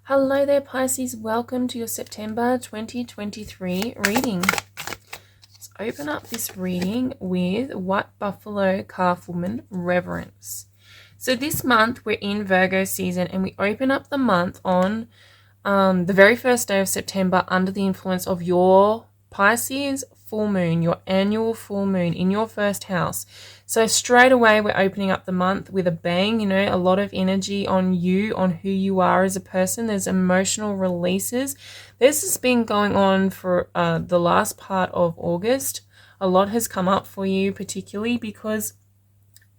Hello there, Pisces. Welcome to your September 2023 reading. Let's open up this reading with White Buffalo Calf Woman Reverence. So this month we're in Virgo season and we open up the month on the very first day of September under the influence of your Pisces full moon, your annual full moon in your first house. So straight away we're opening up the month with a bang, a lot of energy on you, on who you are as a person. There's emotional releases. This has been going on for the last part of August. A lot has come up for you, particularly because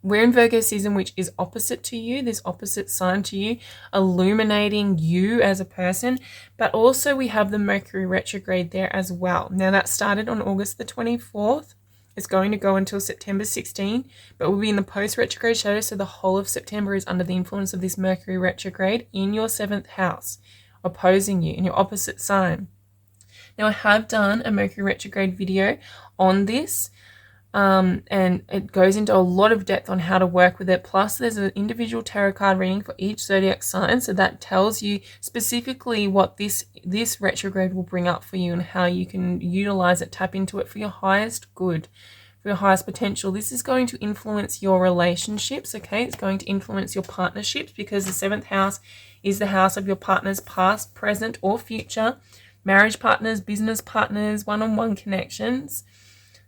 we're in Virgo season, which is opposite to you, this opposite sign to you, illuminating you as a person. But also we have the Mercury retrograde there as well. Now that started on August the 24th. It's going to go until September 16, but we'll be in the post-retrograde shadow, so the whole of September is under the influence of this Mercury retrograde in your 7th house, opposing you in your opposite sign. Now I have done a Mercury retrograde video on this, and it goes into a lot of depth on how to work with it. Plus there's an individual tarot card reading for each zodiac sign, so that tells you specifically what this retrograde will bring up for you and how you can utilize it, tap into it for your highest good, for your highest potential. This is going to influence your relationships, okay? It's going to influence your partnerships because the 7th house is the house of your partner's past, present, or future, marriage partners, business partners, one-on-one connections.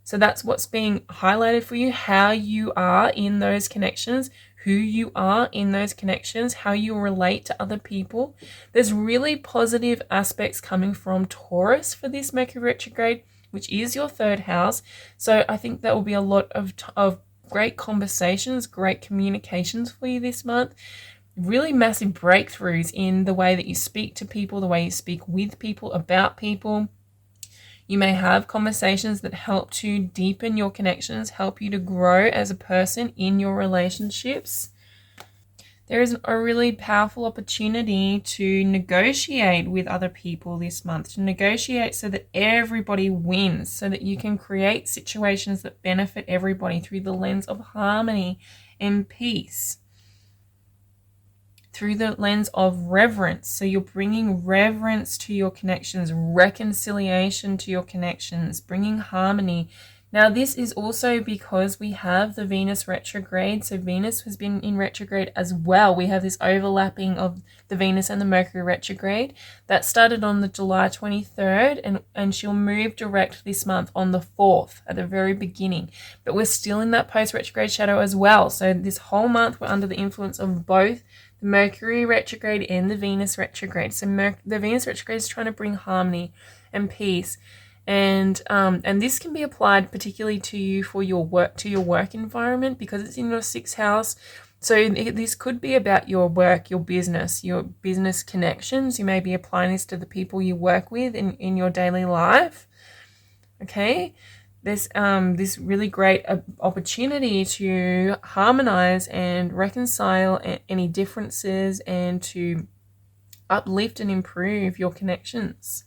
So that's what's being highlighted for you, how you are in those connections, who you are in those connections, how you relate to other people. There's really positive aspects coming from Taurus for this Mercury retrograde, which is your 3rd house. So I think that will be a lot of great conversations, great communications for you this month. Really massive breakthroughs in the way that you speak to people, the way you speak with people, about people. You may have conversations that help to deepen your connections, help you to grow as a person in your relationships. There is a really powerful opportunity to negotiate with other people this month, to negotiate so that everybody wins, so that you can create situations that benefit everybody through the lens of harmony and peace, through the lens of reverence. So you're bringing reverence to your connections, reconciliation to your connections, bringing harmony. Now this is also because we have the Venus retrograde. So Venus has been in retrograde as well. We have this overlapping of the Venus and the Mercury retrograde that started on the July 23rd and she'll move direct this month on the 4th at the very beginning. But we're still in that post-retrograde shadow as well. So this whole month we're under the influence of both the Mercury retrograde and the Venus retrograde. So the Venus retrograde is trying to bring harmony and peace, and this can be applied particularly to you for your work, to your work environment, because it's in your 6th house. So this could be about your work, your business connections. You may be applying this to the people you work with in your daily life. Okay. There's this really great opportunity to harmonize and reconcile any differences and to uplift and improve your connections.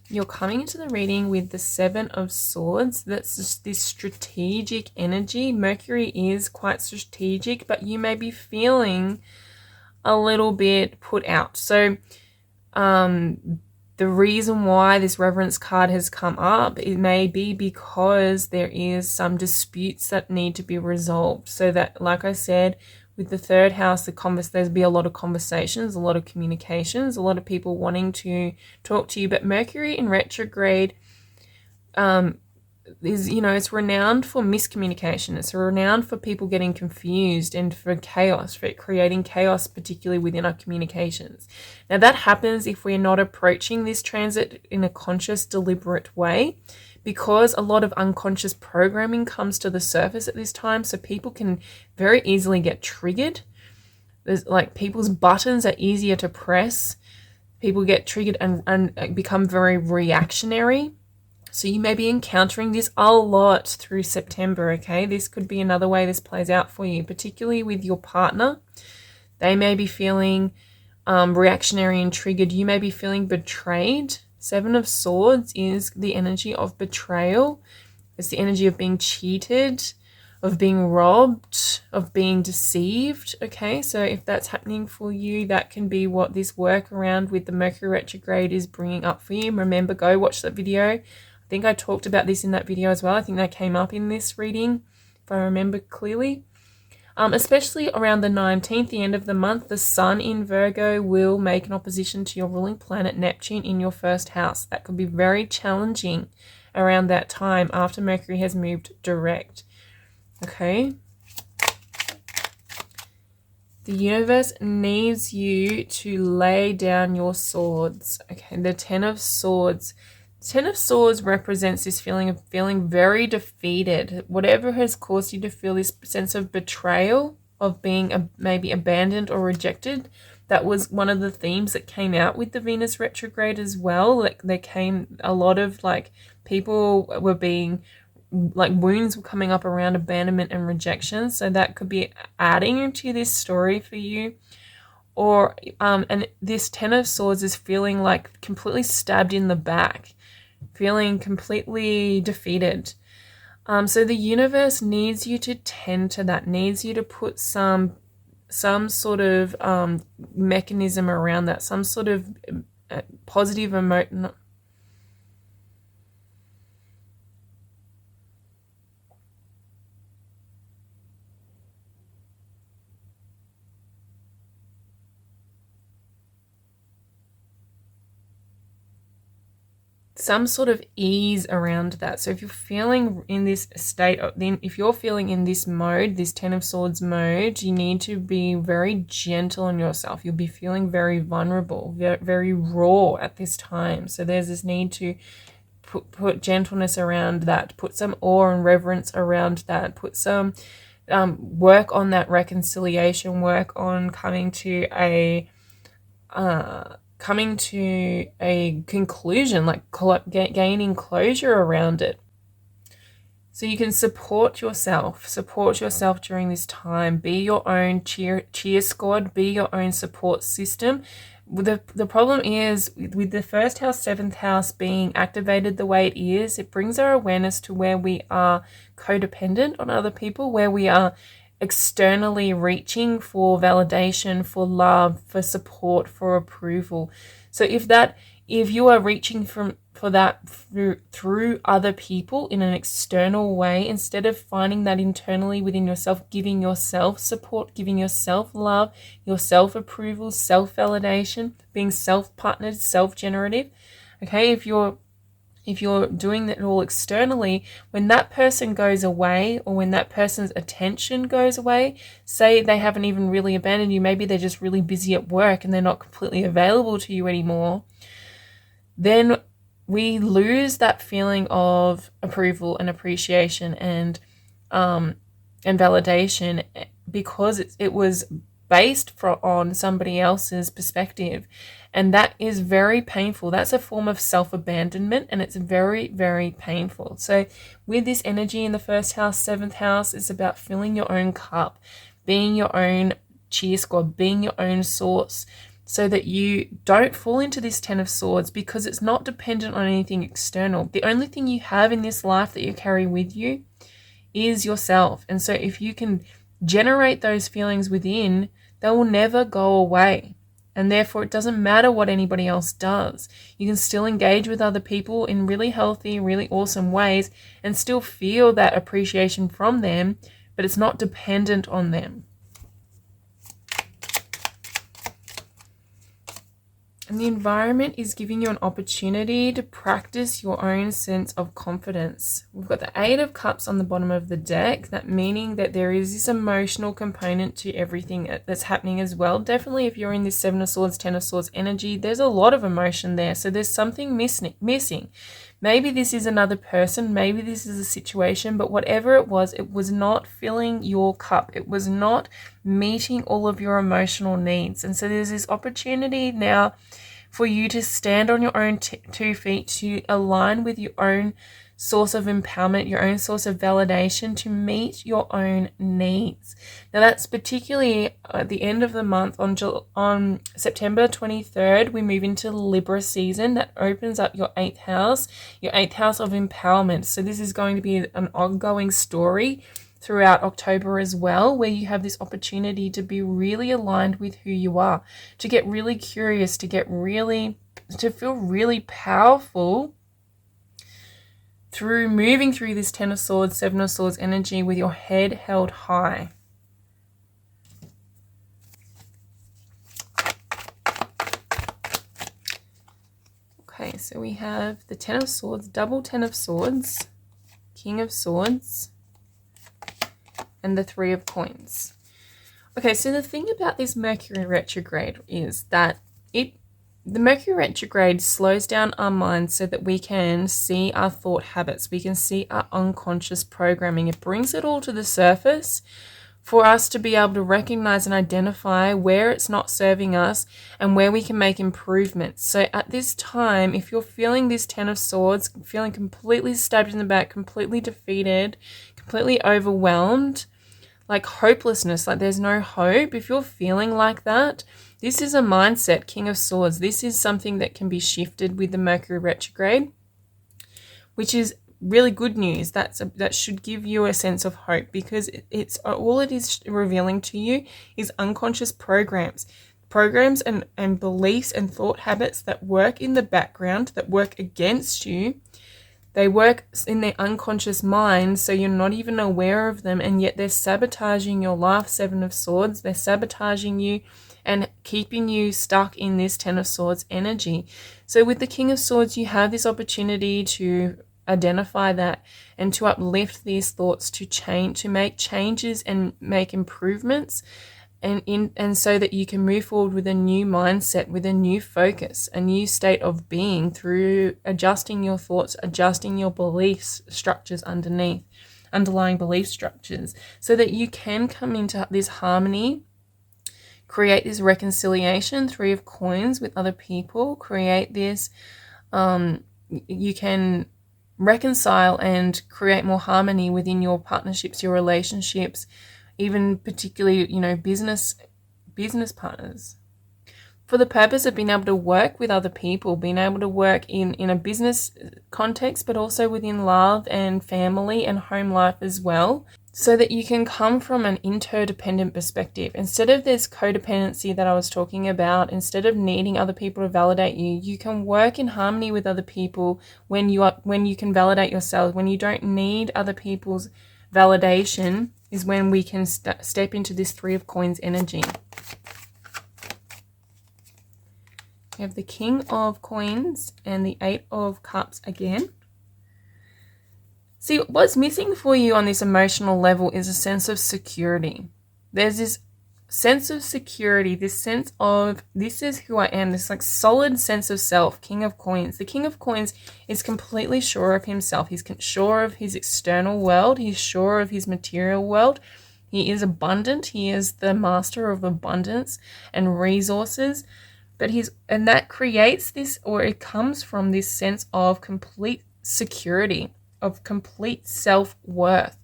You're coming into the reading with the 7 of Swords. That's just this strategic energy. Mercury is quite strategic, but you may be feeling a little bit put out. So the reason why this reverence card has come up, it may be because there is some disputes that need to be resolved. So that, like I said, with the 3rd house, there's be a lot of conversations, a lot of communications, a lot of people wanting to talk to you. But Mercury in retrograde is, it's renowned for miscommunication. It's renowned for people getting confused and for chaos, for creating chaos, particularly within our communications. Now that happens if we're not approaching this transit in a conscious, deliberate way, because a lot of unconscious programming comes to the surface at this time. So people can very easily get triggered. There's people's buttons are easier to press. People get triggered and become very reactionary. So you may be encountering this a lot through September, okay? This could be another way this plays out for you, particularly with your partner. They may be feeling reactionary and triggered. You may be feeling betrayed. 7 of Swords is the energy of betrayal. It's the energy of being cheated, of being robbed, of being deceived. Okay, so if that's happening for you, that can be what this workaround with the Mercury retrograde is bringing up for you. Remember, go watch that video. I think I talked about this in that video as well. I think that came up in this reading, if I remember clearly. Especially around the 19th, the end of the month, the Sun in Virgo will make an opposition to your ruling planet Neptune in your first house. That could be very challenging around that time after Mercury has moved direct. Okay. The universe needs you to lay down your swords. Okay, the Ten of Swords. Ten of Swords represents this feeling of feeling very defeated. Whatever has caused you to feel this sense of betrayal, of being maybe abandoned or rejected, that was one of the themes that came out with the Venus retrograde as well. Like there came a lot of like people were being like wounds were coming up around abandonment and rejection. So that could be adding to this story for you. Or and this Ten of Swords is feeling like completely stabbed in the back, feeling completely defeated. So the universe needs you to tend to that, needs you to put some sort of mechanism around that, some sort of positive emotion. Some sort of ease around that. So if you're feeling in this state, then if you're feeling in this mode, this Ten of Swords mode, you need to be very gentle on yourself. You'll be feeling very vulnerable, very raw at this time. So there's this need to put gentleness around that, put some awe and reverence around that, put some work on that reconciliation, work on coming to a conclusion, like gaining closure around it. So you can support yourself during this time. Be your own cheer squad, be your own support system. The problem is with the first house, seventh house being activated the way it is, it brings our awareness to where we are codependent on other people, where we are externally reaching for validation, for love, for support, for approval. So if you are reaching for that through other people in an external way, instead of finding that internally within yourself, giving yourself support, giving yourself love, yourself approval, self-validation, being self-partnered, self-generative. Okay, if you're doing that all externally, when that person goes away, or when that person's attention goes away, say they haven't even really abandoned you, maybe they're just really busy at work and they're not completely available to you anymore, then we lose that feeling of approval and appreciation and validation, because it was based on somebody else's perspective. And that is very painful. That's a form of self-abandonment, and it's very, very painful. So with this energy in the first house, seventh house, it's about filling your own cup, being your own cheer squad, being your own source, so that you don't fall into this Ten of Swords, because it's not dependent on anything external. The only thing you have in this life that you carry with you is yourself. And so if you can generate those feelings within, they will never go away. And therefore, it doesn't matter what anybody else does. You can still engage with other people in really healthy, really awesome ways and still feel that appreciation from them, but it's not dependent on them. And the environment is giving you an opportunity to practice your own sense of confidence. We've got the Eight of Cups on the bottom of the deck, that meaning that there is this emotional component to everything that's happening as well. Definitely if you're in this Seven of Swords, Ten of Swords energy, there's a lot of emotion there. So there's something missing. Maybe this is another person, maybe this is a situation, but whatever it was not filling your cup. It was not meeting all of your emotional needs. And so there's this opportunity now for you to stand on your own 2 feet, to align with your own source of empowerment, your own source of validation, to meet your own needs. Now that's particularly at the end of the month, on September 23rd, we move into Libra season. That opens up your 8th house of empowerment. So this is going to be an ongoing story throughout October as well, where you have this opportunity to be really aligned with who you are, to get really curious, to feel really powerful through moving through this 10 of Swords, 7 of Swords energy with your head held high. Okay, so we have the 10 of Swords, double 10 of Swords, King of Swords, and the 3 of Coins. Okay, so the thing about this Mercury retrograde is that the Mercury retrograde slows down our minds so that we can see our thought habits. We can see our unconscious programming. It brings it all to the surface for us to be able to recognize and identify where it's not serving us and where we can make improvements. So at this time, if you're feeling this 10 of Swords, feeling completely stabbed in the back, completely defeated, completely overwhelmed, like hopelessness, like there's no hope, if you're feeling like that, this is a mindset, King of Swords. This is something that can be shifted with the Mercury retrograde, which is really good news. That should give you a sense of hope, because it's all it is revealing to you is unconscious programs and beliefs and thought habits that work in the background, that work against you. They work in their unconscious mind, so you're not even aware of them, and yet they're sabotaging your life, 7 of Swords. They're sabotaging you and keeping you stuck in this 10 of Swords energy. So with the King of Swords, you have this opportunity to identify that and to uplift these thoughts, to change, to make changes and make improvements, and so that you can move forward with a new mindset, with a new focus, a new state of being through adjusting your thoughts, adjusting your beliefs structures underlying belief structures, so that you can come into this harmony, create this reconciliation, 3 of Coins, with other people, create this, you can reconcile and create more harmony within your partnerships, your relationships, even particularly, business partners, for the purpose of being able to work with other people, being able to work in a business context, but also within love and family and home life as well, so that you can come from an interdependent perspective. Instead of this codependency that I was talking about, instead of needing other people to validate you, you can work in harmony with other people when you can validate yourself, when you don't need other people's validation, is when we can step into this 3 of Coins energy. We have the King of Coins and the 8 of Cups again. See, what's missing for you on this emotional level is a sense of security. There's this sense of security, this sense of, this is who I am, this like solid sense of self, King of Coins. The King of Coins is completely sure of himself. He's sure of his external world. He's sure of his material world. He is abundant. He is the master of abundance and resources. And that creates this, or it comes from this sense of complete security, of complete self-worth.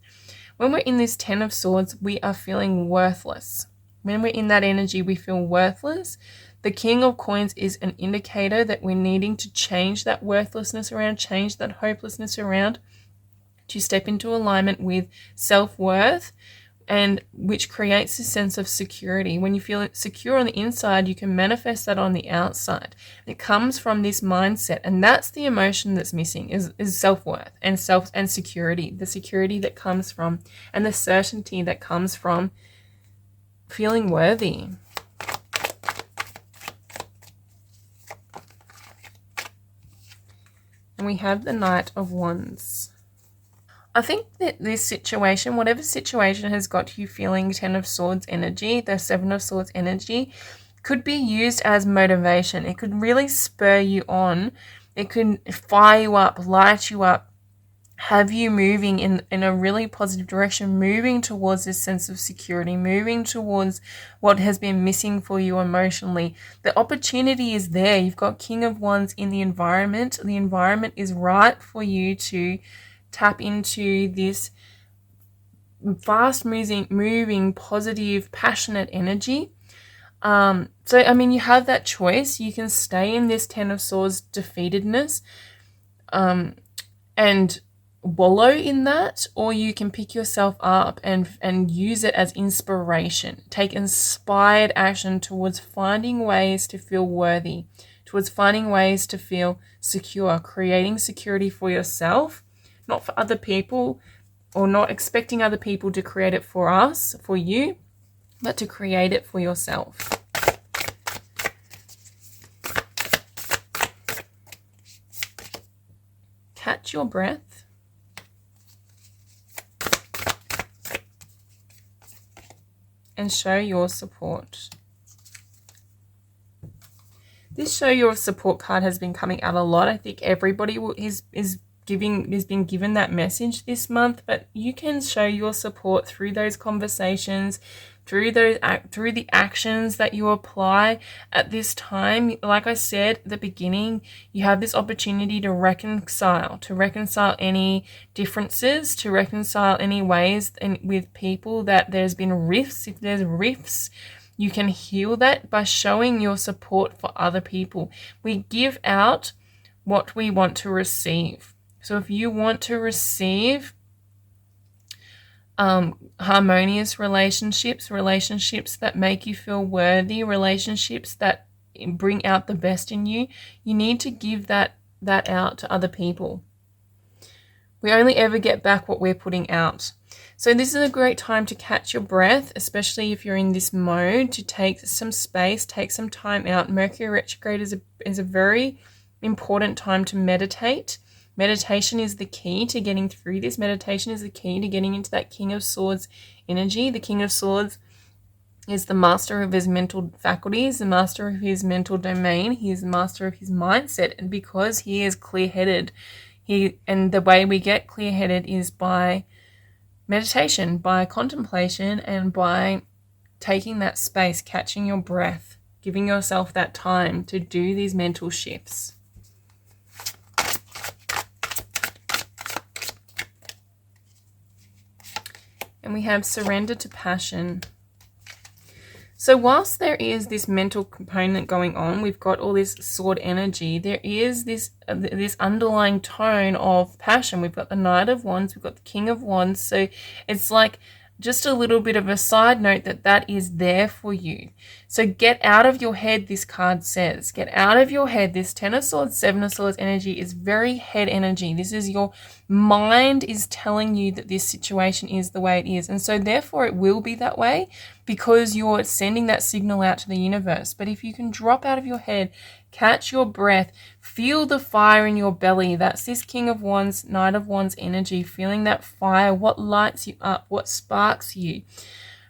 When we're in this 10 of Swords, we are feeling worthless. When we're in that energy, we feel worthless. The King of Coins is an indicator that we're needing to change that worthlessness around, change that hopelessness around, to step into alignment with self-worth, and which creates a sense of security. When you feel secure on the inside, you can manifest that on the outside. It comes from this mindset, and that's the emotion that's missing, is self-worth and security. The security that comes from, and the certainty that comes from feeling worthy. And we have the Knight of Wands. I think that this situation, whatever situation has got you feeling 10 of Swords energy, the 7 of Swords energy, could be used as motivation. It could really spur you on. It could fire you up, light you up, have you moving in a really positive direction, moving towards this sense of security, moving towards what has been missing for you emotionally. The opportunity is there. You've got King of Wands in the environment. The environment is right for you to tap into this fast moving, positive, passionate energy. You have that choice. You can stay in this 10 of Swords defeatedness, and wallow in that, or you can pick yourself up and use it as inspiration. Take inspired action towards finding ways to feel worthy, towards finding ways to feel secure, creating security for yourself, not for other people, or not expecting other people to create it for us, for you, but to create it for yourself. Catch your breath. And show your support. This show your support card has been coming out a lot. I think everybody is been given that message this month, but you can show your support through those conversations, through the actions that you apply at this time. Like I said at the beginning, you have this opportunity to reconcile any differences, to reconcile any ways with people that there's been rifts. If there's rifts, you can heal that by showing your support for other people. We give out what we want to receive. So if you want to receive harmonious relationships that make you feel worthy, relationships that bring out the best in you, you need to give that out to other people. We only ever get back what we're putting out. So this is a great time to catch your breath, especially if you're in this mode, to take some space, take some time out. Mercury retrograde is a very important time to meditate. Meditation is the key to getting through this. Meditation is the key to getting into that King of Swords energy. The King of Swords is the master of his mental faculties, the master of his mental domain. He is the master of his mindset. And because he is clear-headed, and the way we get clear-headed is by meditation, by contemplation, and by taking that space, catching your breath, giving yourself that time to do these mental shifts. And we have surrender to passion. So whilst there is this mental component going on, we've got all this sword energy, there is this underlying tone of passion. We've got the Knight of Wands, we've got the King of Wands. So it's like just a little bit of a side note that is there for you. So get out of your head, this card says. Get out of your head. This 10 of Swords, 7 of Swords energy is very head energy. This is your mind is telling you that this situation is the way it is. And so therefore it will be that way because you're sending that signal out to the universe. But if you can drop out of your head, catch your breath, feel the fire in your belly. That's this King of Wands, Knight of Wands energy, feeling that fire, what lights you up, what sparks you,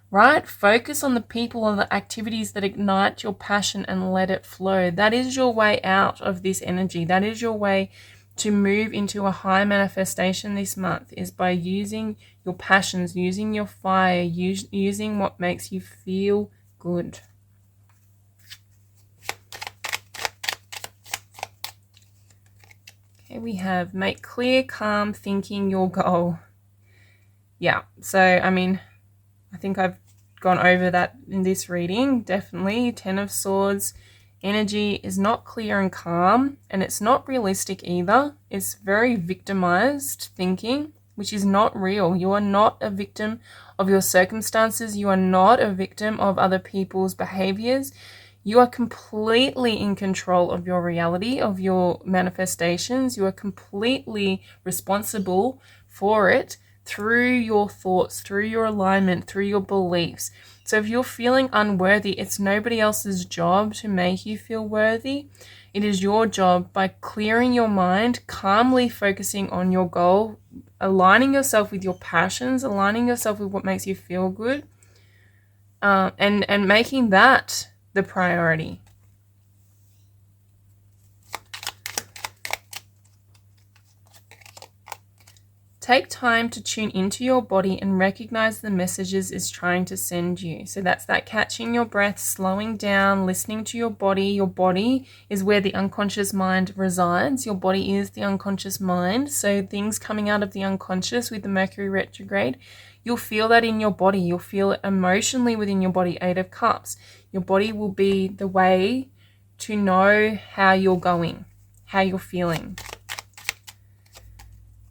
right? Focus on the people and the activities that ignite your passion and let it flow. That is your way out of this energy. That is your way to move into a high manifestation this month, is by using your passions, using your fire, using what makes you feel good. Okay, we have make clear, calm thinking your goal. Yeah, so I mean, I think I've gone over that in this reading. Definitely 10 of Swords energy is not clear and calm, and it's not realistic either. It's very victimized thinking, which is not real. You are not a victim of your circumstances. You are not a victim of other people's behaviors. You are completely in control of your reality, of your manifestations. You are completely responsible for it through your thoughts, through your alignment, through your beliefs. So if you're feeling unworthy, it's nobody else's job to make you feel worthy. It is your job by clearing your mind, calmly focusing on your goal, aligning yourself with your passions, aligning yourself with what makes you feel good, and making that the priority. Take time to tune into your body and recognize the messages it's trying to send you. So that's that catching your breath, slowing down, listening to your body. Your body is where the unconscious mind resides. Your body is the unconscious mind. So things coming out of the unconscious with the Mercury retrograde, you'll feel that in your body. You'll feel it emotionally within your body. 8 of Cups. Your body will be the way to know how you're going, how you're feeling.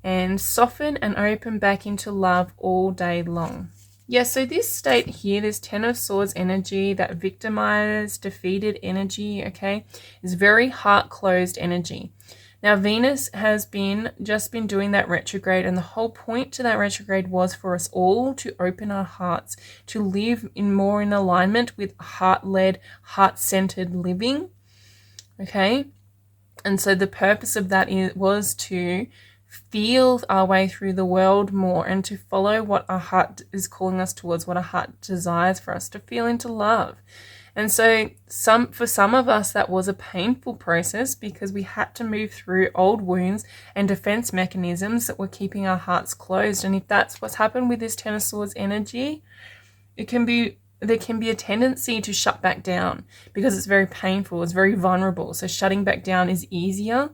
and soften and open back into love all day long. Yeah, so this state here, this Ten of Swords energy, that victimized, defeated energy, okay, is very heart-closed energy. Now, Venus has just been doing that retrograde, and the whole point to that retrograde was for us all to open our hearts, to live more in alignment with heart-led, heart-centered living, okay? And so the purpose of that was to feel our way through the world more and to follow what our heart is calling us towards, what our heart desires for us to feel into love. And so for some of us, that was a painful process because we had to move through old wounds and defense mechanisms that were keeping our hearts closed. And if that's what's happened with this Ten of Swords energy, there can be a tendency to shut back down because it's very painful, it's very vulnerable. So shutting back down is easier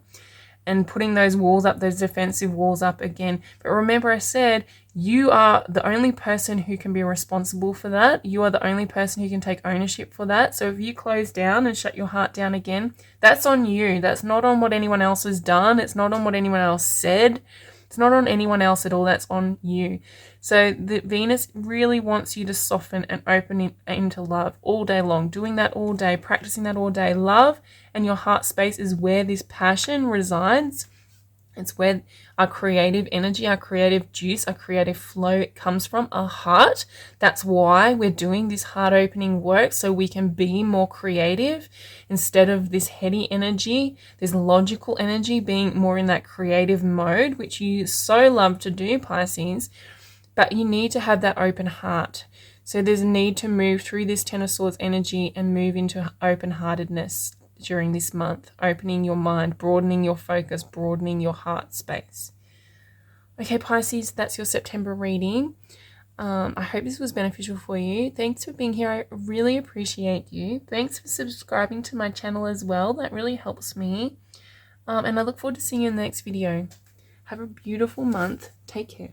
and putting those walls up, those defensive walls up again. But remember, I said you are the only person who can be responsible for that. You are the only person who can take ownership for that. So if you close down and shut your heart down again, that's on you. That's not on what anyone else has done. It's not on what anyone else said. It's not on anyone else at all. That's on you. So the Venus really wants you to soften and open into love all day long, doing that all day, practicing that all day. Love and your heart space is where this passion resides. It's where our creative energy, our creative juice, our creative flow comes from, our heart. That's why we're doing this heart opening work, so we can be more creative instead of this heady energy, this logical energy, being more in that creative mode, which you so love to do, Pisces. But you need to have that open heart. So there's a need to move through this Ten of Swords energy and move into open-heartedness during this month, opening your mind, broadening your focus, broadening your heart space. Okay, Pisces, that's your September reading. I hope this was beneficial for you. Thanks for being here. I really appreciate you. Thanks for subscribing to my channel as well. That really helps me. And I look forward to seeing you in the next video. Have a beautiful month. Take care.